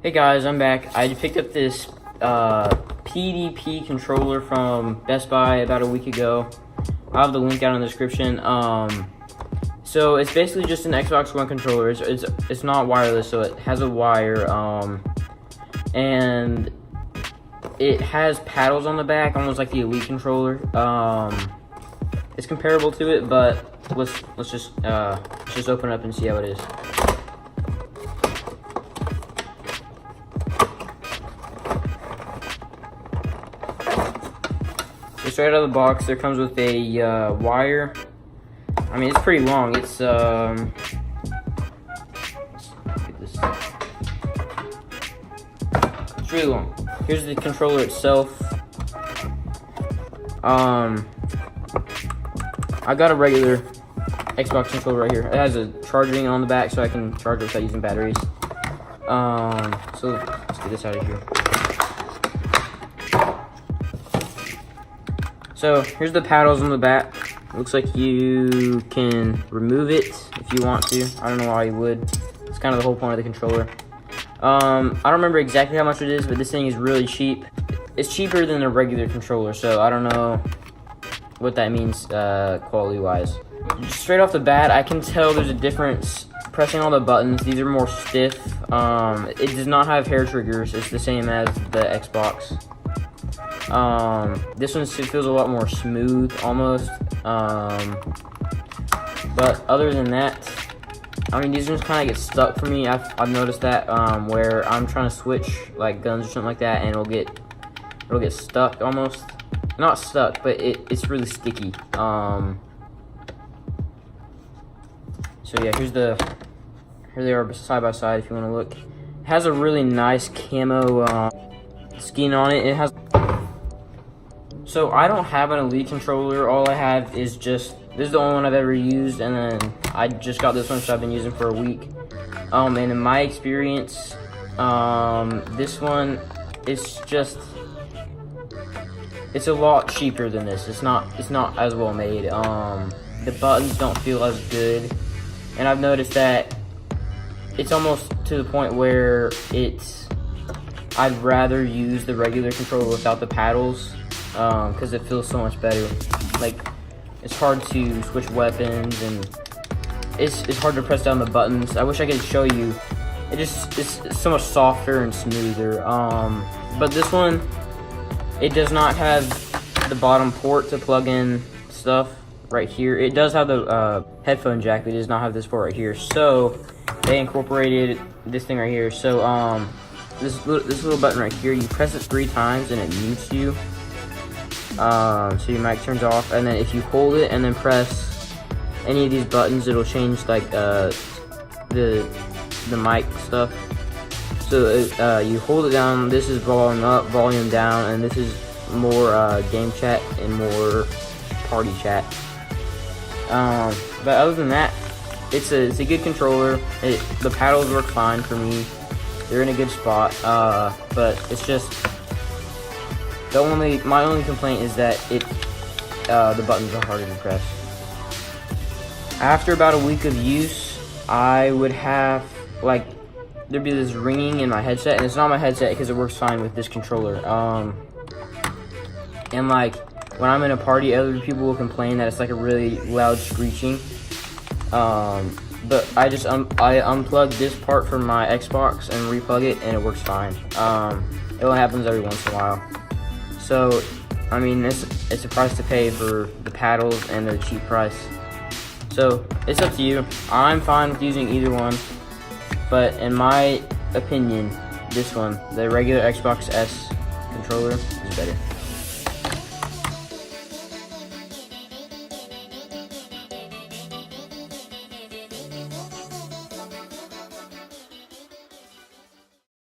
Hey guys, I'm back. I picked up this PDP controller from Best Buy about a week ago. I'll have the link down in the description. So it's basically just an Xbox One controller. It's not wireless, so it has a wire, and it has paddles on the back, almost like the Elite controller. It's comparable to it, but let's just open it up and see how it is. Straight out of the box, there comes with a wire. I mean, it's pretty long. It's really long. Here's the controller itself. I got a regular Xbox controller right here. It has a charging on the back, so I can charge it without using batteries. So let's get this out of here. So here's the paddles on the back. Looks like you can remove it if you want to. I don't know why you would. It's kind of the whole point of the controller. I don't remember exactly how much it is, but this thing is really cheap. It's cheaper than a regular controller, so I don't know what that means quality-wise. Straight off the bat, I can tell there's a difference pressing all the buttons. These are more stiff. It does not have hair triggers. It's the same as the Xbox. This one feels a lot more smooth, almost. But other than that, I mean, these ones kind of get stuck for me. I've noticed that where I'm trying to switch like guns or something like that, and it'll get stuck almost. Not stuck, but it's really sticky. So yeah, here they are side by side. If you want to look, it has a really nice camo skin on it. It has. So I don't have an Elite controller. All I have is this is the only one I've ever used, and then I just got this one, so I've been using for a week. And in my experience, this one it's a lot cheaper than this. It's not as well made. The buttons don't feel as good, and I've noticed that it's almost to the point where I'd rather use the regular controller without the paddles. Because it feels so much better. Like, it's hard to switch weapons, and it's hard to press down the buttons. I wish I could show you. It's so much softer and smoother. But this one, it does not have the bottom port to plug in stuff right here. It does have the headphone jack, but it does not have this port right here. So they incorporated this thing right here. So this little button right here, you press it 3 times and it mutes you. So your mic turns off, and then if you hold it and then press any of these buttons, it'll change like the mic stuff. So you hold it down. This is volume up, volume down, and this is more game chat and more party chat. But other than that, it's a good controller. The paddles work fine for me. They're in a good spot. But it's just. My only complaint is that the buttons are harder to press. After about a week of use, I would have, like, there'd be this ringing in my headset, and it's not my headset because it works fine with this controller. And like, when I'm in a party, other people will complain that it's like a really loud screeching. But I unplug this part from my Xbox and replug it, and it works fine. It only happens every once in a while. So, I mean, it's a price to pay for the paddles and their cheap price. So, it's up to you. I'm fine with using either one. But in my opinion, this one, the regular Xbox S controller, is better.